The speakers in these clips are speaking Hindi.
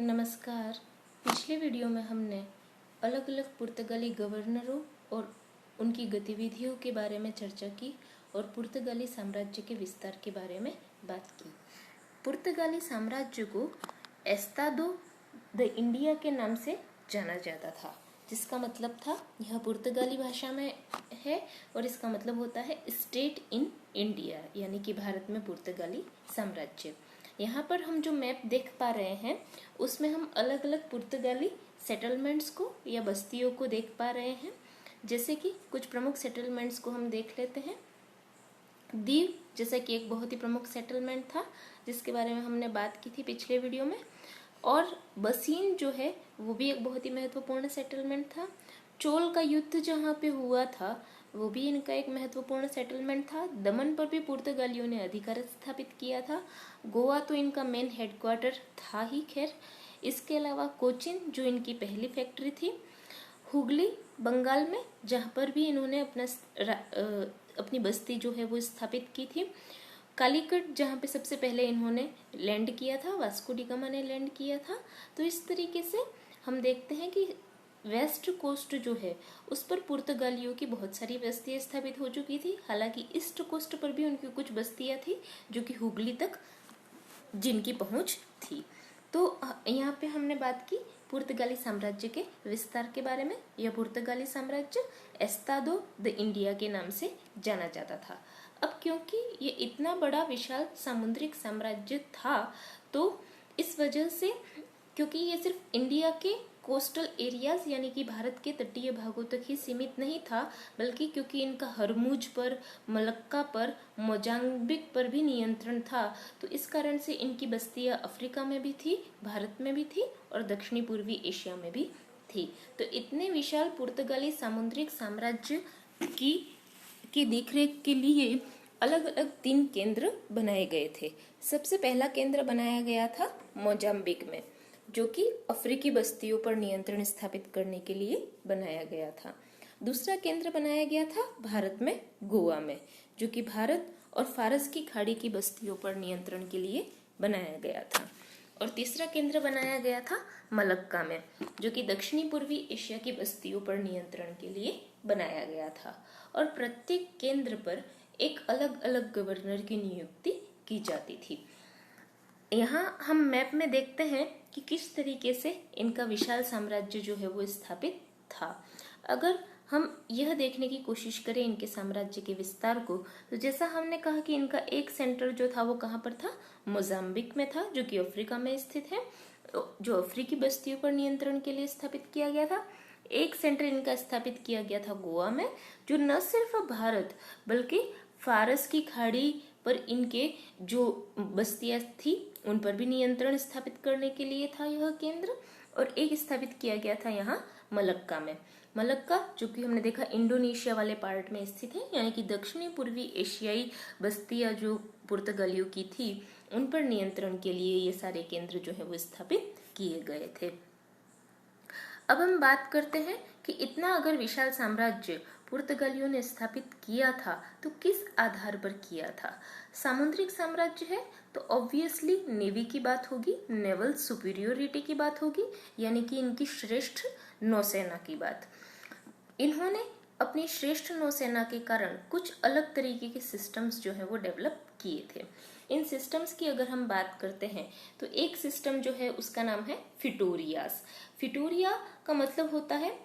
नमस्कार। पिछले वीडियो में हमने अलग अलग पुर्तगाली गवर्नरों और उनकी गतिविधियों के बारे में चर्चा की और पुर्तगाली साम्राज्य के विस्तार के बारे में बात की। पुर्तगाली साम्राज्य को एस्तादो द इंडिया के नाम से जाना जाता था, जिसका मतलब था, यह पुर्तगाली भाषा में है और इसका मतलब होता है स्टेट इन इंडिया, यानी कि भारत में पुर्तगाली साम्राज्य। यहाँ पर हम जो मैप देख पा रहे हैं उसमें हम अलग अलग पुर्तगाली सेटलमेंट्स को या बस्तियों को देख पा रहे हैं। जैसे कि कुछ प्रमुख सेटलमेंट्स को हम देख लेते हैं। दीव जैसा कि एक बहुत ही प्रमुख सेटलमेंट था जिसके बारे में हमने बात की थी पिछले वीडियो में, और बसीन जो है वो भी एक बहुत ही महत्वपूर्ण सेटलमेंट था। चोल का युद्ध जहाँ पे हुआ था वो भी इनका एक महत्वपूर्ण सेटलमेंट था। दमन पर भी पुर्तगालियों ने अधिकार स्थापित किया था। गोवा तो इनका मेन हेडक्वार्टर था ही खैर। इसके अलावा कोचिन जो इनकी पहली फैक्ट्री थी, हुगली बंगाल में जहाँ पर भी इन्होंने अपनी बस्ती जो है वो स्थापित की थी। कालीकट जहाँ पे सबसे पहले इन्होंने लैंड किया था, वास्को डी गामा ने लैंड किया था। तो इस तरीके से हम देखते हैं कि वेस्ट कोस्ट जो है उस पर पुर्तगालियों की बहुत सारी बस्तियां स्थापित हो चुकी थी। हालांकि ईस्ट कोस्ट पर भी उनकी कुछ बस्तियां थी जो कि हुगली तक जिनकी पहुंच थी। तो यहाँ पे हमने बात की पुर्तगाली साम्राज्य के विस्तार के बारे में। यह पुर्तगाली साम्राज्य एस्तादो द इंडिया के नाम से जाना जाता था। अब क्योंकि ये इतना बड़ा विशाल सामुद्रिक साम्राज्य था, तो इस वजह से, क्योंकि ये सिर्फ इंडिया के कोस्टल एरियाज यानी कि भारत के तटीय भागों तक ही सीमित नहीं था, बल्कि क्योंकि इनका हरमुज पर, मलक्का पर, मोजाम्बिक पर भी नियंत्रण था, तो इस कारण से इनकी बस्तियां अफ्रीका में भी थी, भारत में भी थी और दक्षिणी पूर्वी एशिया में भी थी। तो इतने विशाल पुर्तगाली सामुद्रिक साम्राज्य की देखरेख के लिए अलग अलग 3 केंद्र बनाए गए थे। सबसे पहला केंद्र बनाया गया था मोजाम्बिक में, जो कि अफ्रीकी बस्तियों पर नियंत्रण स्थापित करने के लिए बनाया गया था। दूसरा केंद्र बनाया गया था भारत में गोवा में, जो कि भारत और फारस की खाड़ी की बस्तियों पर नियंत्रण के लिए बनाया गया था। और तीसरा केंद्र बनाया गया था मलक्का में, जो कि दक्षिणी पूर्वी एशिया की बस्तियों पर नियंत्रण के लिए बनाया गया था। और प्रत्येक केंद्र पर एक अलग अलग गवर्नर की नियुक्ति की जाती थी। यहाँ हम मैप में देखते हैं कि किस तरीके से इनका विशाल साम्राज्य जो है वो स्थापित था। अगर हम यह देखने की कोशिश करें इनके साम्राज्य के विस्तार को, तो जैसा हमने कहा कि इनका एक सेंटर जो था वो कहाँ पर था, मोजाम्बिक में था, जो कि अफ्रीका में स्थित है, जो अफ्रीकी बस्तियों पर नियंत्रण के लिए स्थापित किया गया था। एक सेंटर इनका स्थापित किया गया था गोवा में, जो न सिर्फ भारत बल्कि फारस की खाड़ी पर इनके जो बस्तियां थी उन पर भी नियंत्रण स्थापित करने के लिए था यह केंद्र। और एक स्थापित किया गया था यहाँ मलक्का में। मलक्का जो कि हमने देखा इंडोनेशिया वाले पार्ट में स्थित है, यानी कि दक्षिणी पूर्वी एशियाई बस्तियां जो पुर्तगालियों की थी उन पर नियंत्रण के लिए ये सारे केंद्र जो है वो स्थापित किए गए थे। अब हम बात करते हैं कि इतना अगर विशाल साम्राज्य पुर्तगालियों ने स्थापित किया था तो किस आधार पर किया था। सामुद्रिक साम्राज्य है तो ऑब्वियसली नेवी की बात होगी, नेवल सुपीरियोरिटी की बात होगी, यानी कि इनकी श्रेष्ठ नौसेना की बात। इन्होंने अपनी श्रेष्ठ नौसेना के कारण कुछ अलग तरीके के सिस्टम्स जो है वो डेवलप किए थे। इन सिस्टम्स की अगर हम बात करते हैं तो एक सिस्टम जो है उसका नाम है फिटोरियास। फिटोरिया का मतलब होता है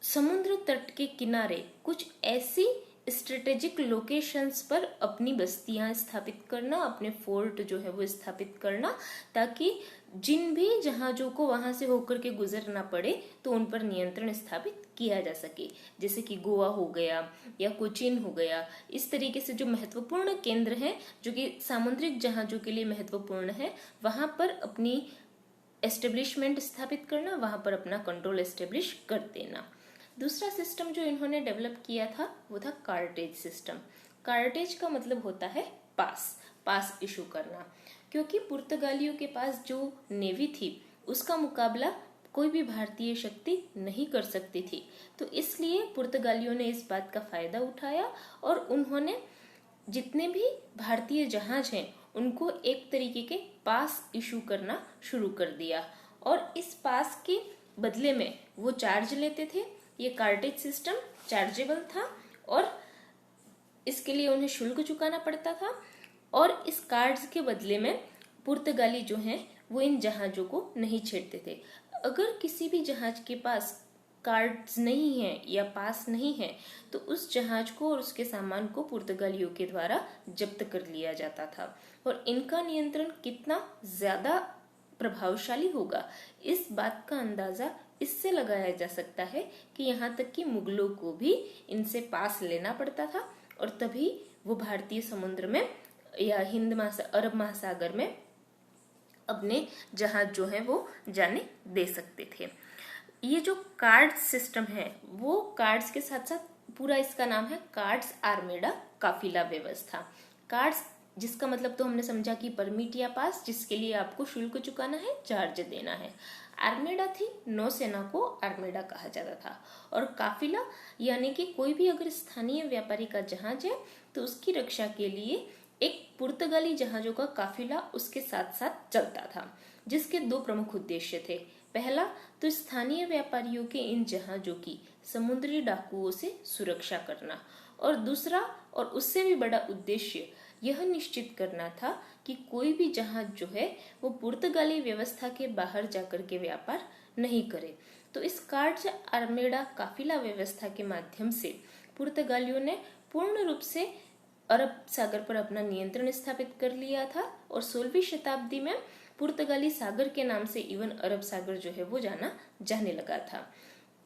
समुद्र तट के किनारे कुछ ऐसी स्ट्रेटेजिक लोकेशंस पर अपनी बस्तियां स्थापित करना, अपने फोर्ट जो है वो स्थापित करना, ताकि जिन भी जहाजों को वहां से होकर के गुजरना पड़े तो उन पर नियंत्रण स्थापित किया जा सके। जैसे कि गोवा हो गया या कोचीन हो गया, इस तरीके से जो महत्वपूर्ण केंद्र हैं जो कि सामुद्रिक जहाजों के लिए महत्वपूर्ण है, वहां पर अपनी एस्टेब्लिशमेंट स्थापित करना, वहां पर अपना कंट्रोल एस्टेब्लिश कर देना। दूसरा सिस्टम जो इन्होंने डेवलप किया था वो था कार्टेज सिस्टम। कार्टेज का मतलब होता है पास इशू करना, क्योंकि पुर्तगालियों के पास जो नेवी थी उसका मुकाबला कोई भी भारतीय शक्ति नहीं कर सकती थी। तो इसलिए पुर्तगालियों ने इस बात का फायदा उठाया और उन्होंने जितने भी भारतीय जहाज हैं उनको एक तरीके के पास इशू करना शुरू कर दिया और इस पास के बदले में वो चार्ज लेते थे। ये कार्टेज सिस्टम चार्जेबल था और इसके लिए उन्हें शुल्क चुकाना पड़ता था और इस कार्ड्स के बदले में पुर्तगाली जो हैं वो इन जहाजों को नहीं छेड़ते थे। अगर किसी भी जहाज के पास कार्ड्स नहीं है या पास नहीं है तो उस जहाज को और उसके सामान को पुर्तगालियों के द्वारा जब्त कर लिया जाता था और इनका नियंत्रण कितना ज्यादा प्रभावशाली होगा इस बात का अंदाजा इससे लगाया जा सकता है कि यहाँ तक कि मुगलों को भी इनसे पास लेना पड़ता था और तभी वो भारतीय समुद्र में या अरब महासागर में अपने जहाज जो है वो जाने दे सकते थे। ये जो कार्ड सिस्टम है वो कार्ड्स के साथ साथ पूरा इसका नाम है कार्ड्स आर्मेडा काफिला व्यवस्था। कार्ड्स जिसका मतलब तो हमने समझा कि परमिट या पास, जिसके लिए आपको शुल्क चुकाना है, चार्ज देना है। आर्मेडा थी, नौसेना को आर्मेडा कहा जाता था और काफिला यानी कि कोई भी अगर स्थानीय व्यापारी का जहाज है तो उसकी रक्षा के लिए एक पुर्तगाली जहाजों का काफिला उसके साथ साथ चलता था, जिसके दो प्रमुख उद्देश्य थे। पहला तो स्थानीय व्यापारियों के इन जहाजों की समुद्री डाकुओं से सुरक्षा करना और दूसरा और उससे भी बड़ा उद्देश्य यह निश्चित करना था कि कोई भी जहाज जो है वो पुर्तगाली व्यवस्था के बाहर जाकर के व्यापार नहीं करे। तो इस कार्ड्स आर्मेडा काफिला व्यवस्था के माध्यम से पुर्तगालियों ने पूर्ण रूप से अरब सागर पर अपना नियंत्रण स्थापित कर लिया था और 16वीं शताब्दी में पुर्तगाली सागर के नाम से इवन अरब सागर जो है वो जाने लगा था।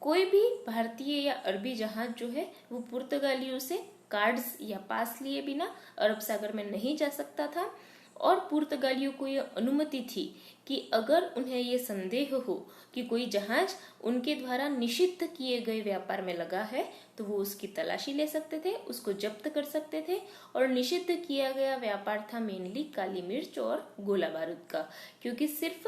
कोई भी भारतीय या अरबी जहाज जो है वो पुर्तगालियों से कार्ड्स या पास लिए बिना अरब सागर में नहीं जा सकता था और पुर्तगालियों को यह अनुमति थी कि अगर उन्हें यह संदेह हो कि कोई जहाज उनके द्वारा निषिद्ध किए गए व्यापार में लगा है तो वो उसकी तलाशी ले सकते थे, उसको जब्त कर सकते थे। और निषिद्ध किया गया व्यापार था मेनली काली मिर्च और गोला बारूद का, क्योंकि सिर्फ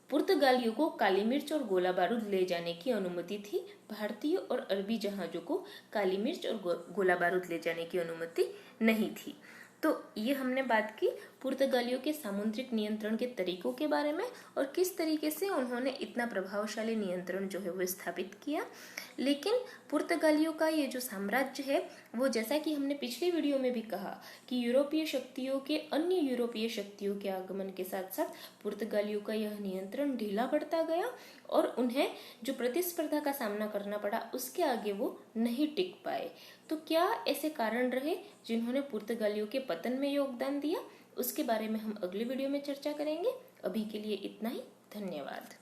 पुर्तगालियों को काली मिर्च और गोला बारूद ले जाने की अनुमति थी, भारतीय और अरबी जहाजों को काली मिर्च और गोला बारूद ले जाने की अनुमति नहीं थी। तो ये हमने बात की पुर्तगालियों के सामुद्रिक नियंत्रण के तरीकों के बारे में और किस तरीके से उन्होंने इतना प्रभावशाली नियंत्रण जो है वो स्थापित किया। लेकिन पुर्तगालियों का ये जो साम्राज्य है वो, जैसा कि हमने पिछले वीडियो में भी कहा कि यूरोपीय शक्तियों के अन्य यूरोपीय शक्तियों के आगमन के साथ साथ पुर्तगालियों का यह नियंत्रण ढीला पड़ता गया और उन्हें जो प्रतिस्पर्धा का सामना करना पड़ा उसके आगे वो नहीं टिक पाए। तो क्या ऐसे कारण रहे जिन्होंने पुर्तगालियों के पतन में योगदान दिया, उसके बारे में हम अगले वीडियो में चर्चा करेंगे। अभी के लिए इतना ही, धन्यवाद।